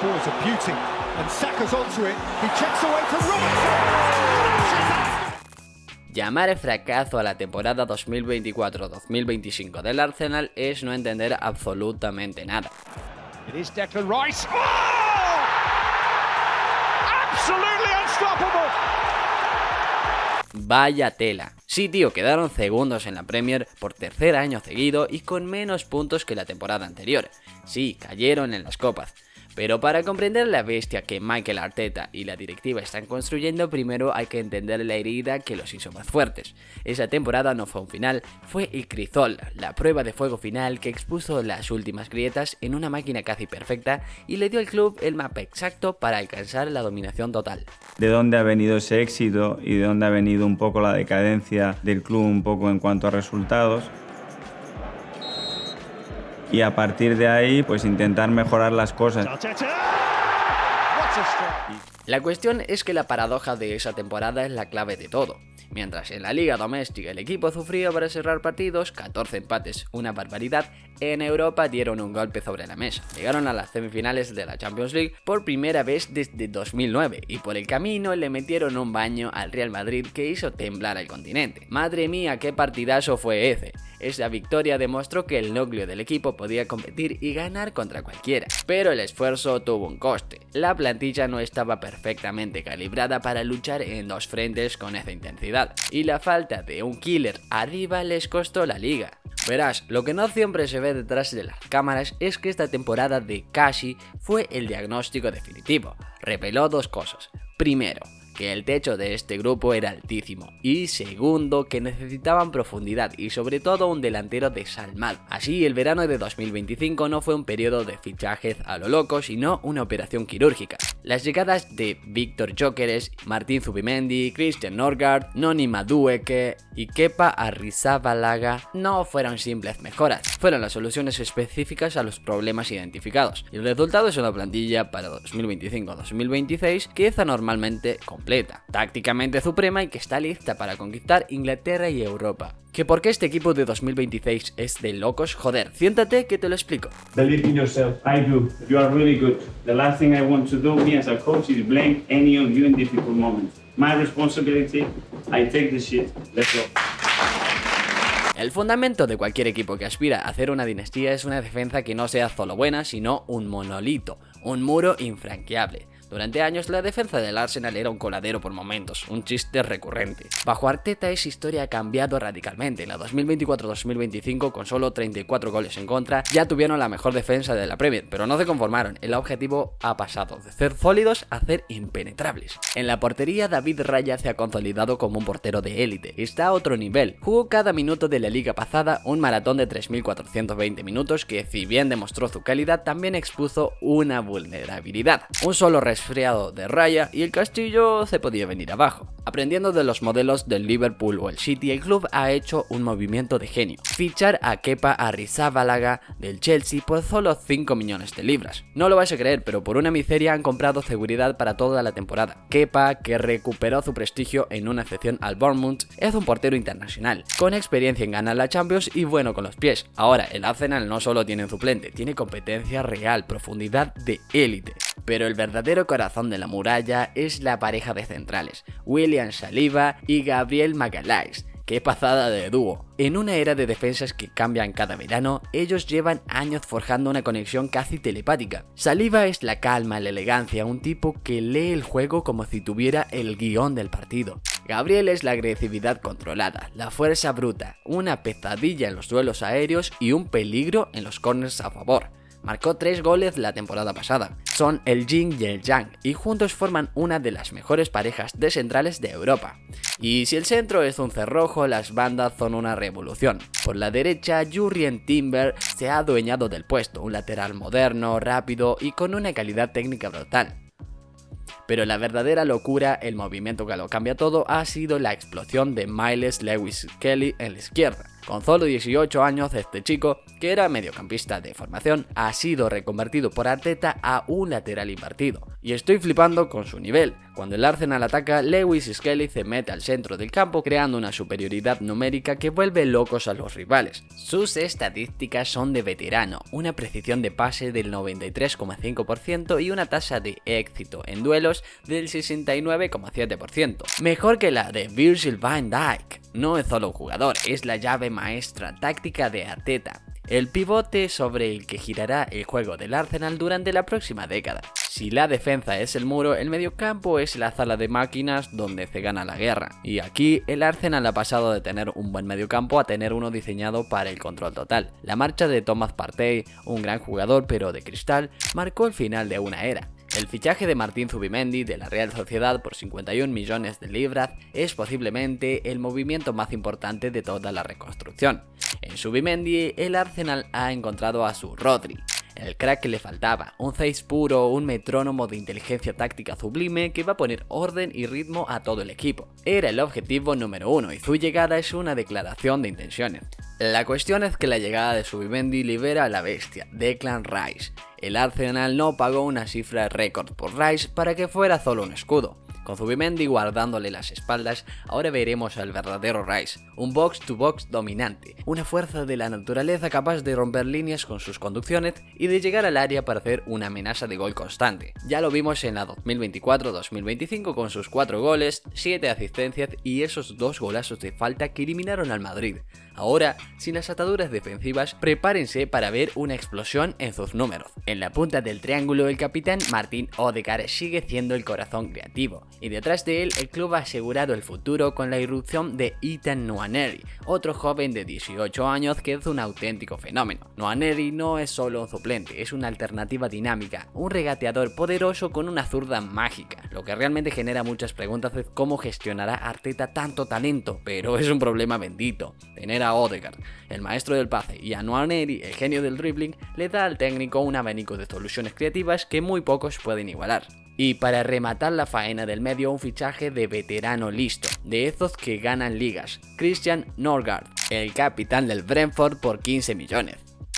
ball is a beauty, and Saka's onto it. He checks away from Robertson. Llamar fracaso a la temporada 2024-2025 del Arsenal es no entender absolutamente nada. It is Declan Rice. Oh! Absolutely unstoppable. Vaya tela. Sí, tío, quedaron segundos en la Premier por tercer año seguido y con menos puntos que la temporada anterior. Sí, cayeron en las copas. Pero para comprender la bestia que Mikel Arteta y la directiva están construyendo, primero hay que entender la herida que los hizo más fuertes. Esa temporada no fue un final, fue el crisol, la prueba de fuego final que expuso las últimas grietas en una máquina casi perfecta y le dio al club el mapa exacto para alcanzar la dominación total. De dónde ha venido ese éxito y de dónde ha venido un poco la decadencia del club un poco en cuanto a resultados. Y a partir de ahí, pues intentar mejorar las cosas. La cuestión es que la paradoja de esa temporada es la clave de todo. Mientras en la liga doméstica el equipo sufría para cerrar partidos, 14 empates, una barbaridad, en Europa dieron un golpe sobre la mesa. Llegaron a las semifinales de la Champions League por primera vez desde 2009 y por el camino le metieron un baño al Real Madrid que hizo temblar al continente. Madre mía, qué partidazo fue ese. Esa victoria demostró que el núcleo del equipo podía competir y ganar contra cualquiera. Pero el esfuerzo tuvo un coste. La plantilla no estaba perfectamente calibrada para luchar en dos frentes con esa intensidad. Y la falta de un killer arriba les costó la liga. Verás, lo que no siempre se ve detrás de las cámaras es que esta temporada de Kashi fue el diagnóstico definitivo. Reveló dos cosas. Primero, que el techo de este grupo era altísimo, y segundo, que necesitaban profundidad y sobre todo un delantero desalmado. Así, el verano de 2025 no fue un periodo de fichajes a lo loco, sino una operación quirúrgica. Las llegadas de Víctor Gyökeres, Martín Zubimendi, Christian Norgard, Noni Madueke y Kepa Arrizabalaga no fueron simples mejoras, fueron las soluciones específicas a los problemas identificados. Y el resultado es una plantilla para 2025-2026 que es anormalmente completa, tácticamente suprema y que está lista para conquistar Inglaterra y Europa. ¿Que por qué este equipo de 2026 es de locos? Joder, siéntate que te lo explico. Believe in yourself. I do. You are really good. The last thing I want to do, me as a coach, is blame any of you in difficult moments. My responsibility, I take the shit. Let's go. El fundamento de cualquier equipo que aspira a hacer una dinastía es una defensa que no sea solo buena, sino un monolito, un muro infranqueable. Durante años la defensa del Arsenal era un coladero por momentos, un chiste recurrente. Bajo Arteta esa historia ha cambiado radicalmente. En la 2024-2025 con solo 34 goles en contra ya tuvieron la mejor defensa de la Premier, pero no se conformaron. El objetivo ha pasado de ser sólidos a ser impenetrables. En la portería David Raya se ha consolidado como un portero de élite, está a otro nivel. Jugó cada minuto de la liga pasada, un maratón de 3.420 minutos que si bien demostró su calidad también expuso una vulnerabilidad. Un solo resfriado de Raya y el castillo se podía venir abajo. Aprendiendo de los modelos del Liverpool o el City, el club ha hecho un movimiento de genio. Fichar a Kepa Arrizabalaga del Chelsea por solo 5 millones de libras. No lo vais a creer, pero por una miseria han comprado seguridad para toda la temporada. Kepa, que recuperó su prestigio en una excepción al Bournemouth, es un portero internacional, con experiencia en ganar la Champions y bueno con los pies. Ahora, el Arsenal no solo tiene un suplente, tiene competencia real, profundidad de élite. Pero el verdadero corazón de la muralla es la pareja de centrales, William Saliba y Gabriel Magalhaes. ¡Qué pasada de dúo! En una era de defensas que cambian cada verano, ellos llevan años forjando una conexión casi telepática. Saliba es la calma, la elegancia, un tipo que lee el juego como si tuviera el guión del partido. Gabriel es la agresividad controlada, la fuerza bruta, una pesadilla en los duelos aéreos y un peligro en los corners a favor. Marcó 3 goles la temporada pasada. Son el yin y el yang y juntos forman una de las mejores parejas de centrales de Europa. Y si el centro es un cerrojo, las bandas son una revolución. Por la derecha, Jurrien Timber se ha adueñado del puesto, un lateral moderno, rápido y con una calidad técnica brutal. Pero la verdadera locura, el movimiento que lo cambia todo, ha sido la explosión de Miles Lewis Kelly en la izquierda. Con solo 18 años, este chico, que era mediocampista de formación, ha sido reconvertido por Arteta a un lateral invertido. Y estoy flipando con su nivel. Cuando el Arsenal ataca, Lewis Skelly se mete al centro del campo creando una superioridad numérica que vuelve locos a los rivales. Sus estadísticas son de veterano, una precisión de pase del 93,5% y una tasa de éxito en duelos del 69,7%. Mejor que la de Virgil van Dijk. No es solo un jugador, es la llave maestra táctica de Arteta, el pivote sobre el que girará el juego del Arsenal durante la próxima década. Si la defensa es el muro, el mediocampo es la sala de máquinas donde se gana la guerra. Y aquí el Arsenal ha pasado de tener un buen mediocampo a tener uno diseñado para el control total. La marcha de Thomas Partey, un gran jugador pero de cristal, marcó el final de una era. El fichaje de Martín Zubimendi de la Real Sociedad por 51 millones de libras es posiblemente el movimiento más importante de toda la reconstrucción. En Zubimendi, el Arsenal ha encontrado a su Rodri, el crack que le faltaba, un 6 puro, un metrónomo de inteligencia táctica sublime que va a poner orden y ritmo a todo el equipo. Era el objetivo número 1 y su llegada es una declaración de intenciones. La cuestión es que la llegada de Zubimendi libera a la bestia, Declan Rice. El Arsenal no pagó una cifra récord por Rice para que fuera solo un escudo. Con Zubimendi guardándole las espaldas, ahora veremos al verdadero Rice, un box-to-box dominante, una fuerza de la naturaleza capaz de romper líneas con sus conducciones y de llegar al área para hacer una amenaza de gol constante. Ya lo vimos en la 2024-2025 con sus 4 goles, 7 asistencias y esos 2 golazos de falta que eliminaron al Madrid. Ahora, sin las ataduras defensivas, prepárense para ver una explosión en sus números. En la punta del triángulo, el capitán Martin Odegaard sigue siendo el corazón creativo, y detrás de él el club ha asegurado el futuro con la irrupción de Ethan Nwaneri, otro joven de 18 años que es un auténtico fenómeno. Nwaneri no es solo un suplente, es una alternativa dinámica, un regateador poderoso con una zurda mágica. Lo que realmente genera muchas preguntas es cómo gestionará Arteta tanto talento, pero es un problema bendito. Tener a Odegaard, el maestro del pase, y a Nwaneri, el genio del dribbling, le da al técnico un abanico de soluciones creativas que muy pocos pueden igualar. Y para rematar la faena del medio, un fichaje de veterano listo, de esos que ganan ligas, Christian Norgard, el capitán del Brentford por 15 millones.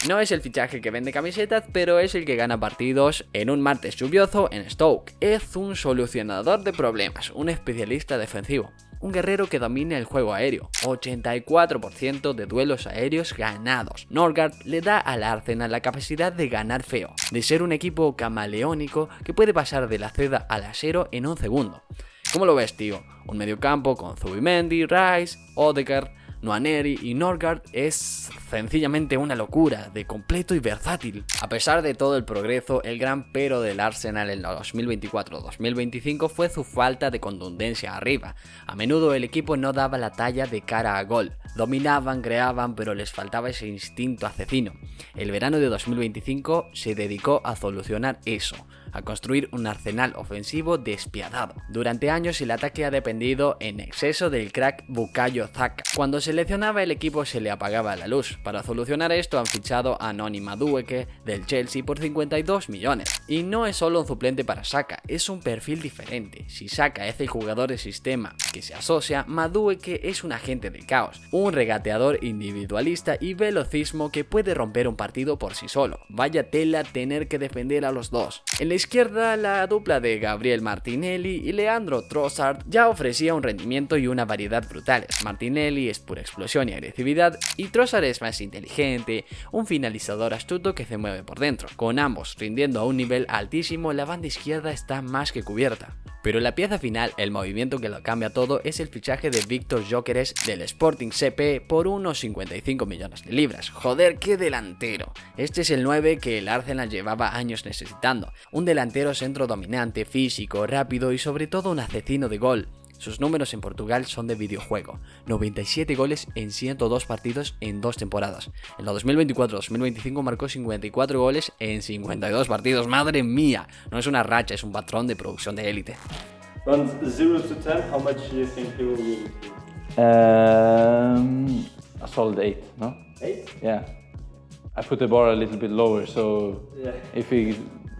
No es el fichaje que vende camisetas, pero es el que gana partidos en un martes lluvioso en Stoke. Es un solucionador de problemas, un especialista defensivo. Un guerrero que domina el juego aéreo, 84% de duelos aéreos ganados. Norgard le da al Arsenal la capacidad de ganar feo, de ser un equipo camaleónico que puede pasar de la seda al acero en un segundo. ¿Cómo lo ves, tío? Un mediocampo con Zubimendi, Rice, Odegaard, Nwaneri y Norgard es sencillamente una locura, de completo y versátil. A pesar de todo el progreso, el gran pero del Arsenal en la 2024-2025 fue su falta de contundencia arriba. A menudo el equipo no daba la talla de cara a gol. Dominaban, creaban, pero les faltaba ese instinto asesino. El verano de 2025 se dedicó a solucionar eso, a construir un arsenal ofensivo despiadado. Durante años el ataque ha dependido en exceso del crack Bukayo Saka. Cuando se lesionaba el equipo se le apagaba la luz. Para solucionar esto han fichado a Noni Madueke del Chelsea por 52 millones. Y no es solo un suplente para Saka, es un perfil diferente. Si Saka es el jugador de sistema que se asocia, Madueke es un agente del caos, un regateador individualista y velocismo que puede romper un partido por sí solo. Vaya tela tener que defender a los dos. En la izquierda, la dupla de Gabriel Martinelli y Leandro Trossard ya ofrecía un rendimiento y una variedad brutales. Martinelli es pura explosión y agresividad y Trossard es más inteligente, un finalizador astuto que se mueve por dentro. Con ambos rindiendo a un nivel altísimo, la banda izquierda está más que cubierta. Pero la pieza final, el movimiento que lo cambia todo, es el fichaje de Víctor Gyökeres del Sporting CP por unos 55 millones de libras. Joder, qué delantero. Este es el 9 que el Arsenal llevaba años necesitando. Un delantero centro dominante, físico, rápido y sobre todo un asesino de gol. Sus números en Portugal son de videojuego, 97 goles en 102 partidos en 2 temporadas. En la 2024-2025 marcó 54 goles en 52 partidos, ¡madre mía! No es una racha, es un patrón de producción de élite. On 0 to 10, how much do you think he will give it? A solid 8, no? 8? Yeah. I put the bar a little bit lower, so Yeah. if he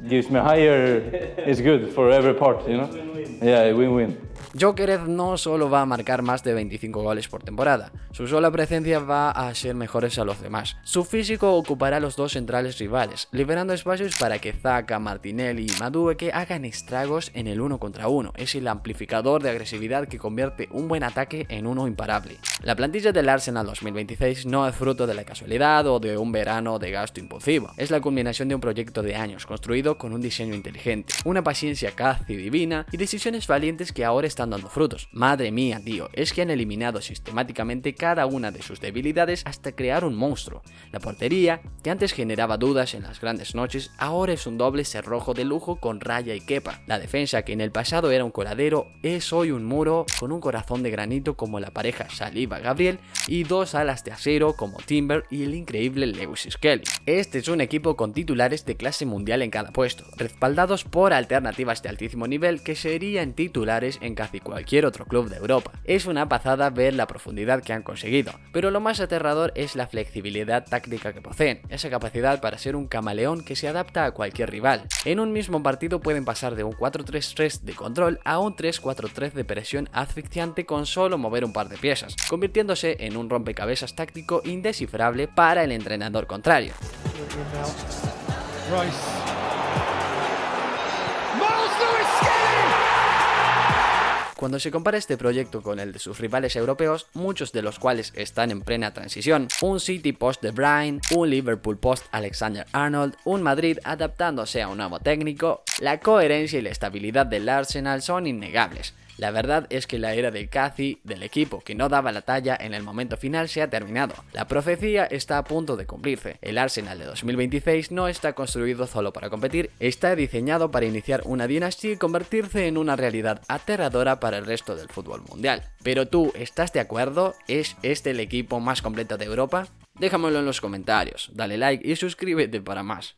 gives me higher, it's good for every part, you know? Win-win. Yeah, win-win. Gyökeres no solo va a marcar más de 25 goles por temporada, su sola presencia va a ser mejores a los demás. Su físico ocupará los dos centrales rivales, liberando espacios para que Xhaka, Martinelli y Madueke hagan estragos en el 1 contra 1. Es el amplificador de agresividad que convierte un buen ataque en uno imparable. La plantilla del Arsenal 2026 no es fruto de la casualidad o de un verano de gasto impulsivo. Es la culminación de un proyecto de años construido con un diseño inteligente, una paciencia casi divina y decisiones valientes que ahora están dando frutos. Madre mía, tío, es que han eliminado sistemáticamente cada una de sus debilidades hasta crear un monstruo. La portería, que antes generaba dudas en las grandes noches, ahora es un doble cerrojo de lujo con Raya y Kepa. La defensa, que en el pasado era un coladero, es hoy un muro con un corazón de granito como la pareja Saliba-Gabriel y dos alas de acero como Timber y el increíble Lewis Skelly. Este es un equipo con titulares de clase mundial en cada puesto, respaldados por alternativas de altísimo nivel que serían titulares en casi cualquier otro club de Europa. Es una pasada ver la profundidad que han conseguido, pero lo más aterrador es la flexibilidad táctica que poseen, esa capacidad para ser un camaleón que se adapta a cualquier rival. En un mismo partido pueden pasar de un 4-3-3 de control a un 3-4-3 de presión asfixiante con solo mover un par de piezas, convirtiéndose en un rompecabezas táctico indescifrable para el entrenador contrario. Cuando se compara este proyecto con el de sus rivales europeos, muchos de los cuales están en plena transición, un City post De Bruyne, un Liverpool post Alexander-Arnold, un Madrid adaptándose a un nuevo técnico, la coherencia y la estabilidad del Arsenal son innegables. La verdad es que la era del Cathy, del equipo que no daba la talla en el momento final, se ha terminado. La profecía está a punto de cumplirse. El Arsenal de 2026 no está construido solo para competir, está diseñado para iniciar una dinastía y convertirse en una realidad aterradora para el resto del fútbol mundial. Pero tú, ¿estás de acuerdo? ¿Es este el equipo más completo de Europa? Déjamelo en los comentarios, dale like y suscríbete para más.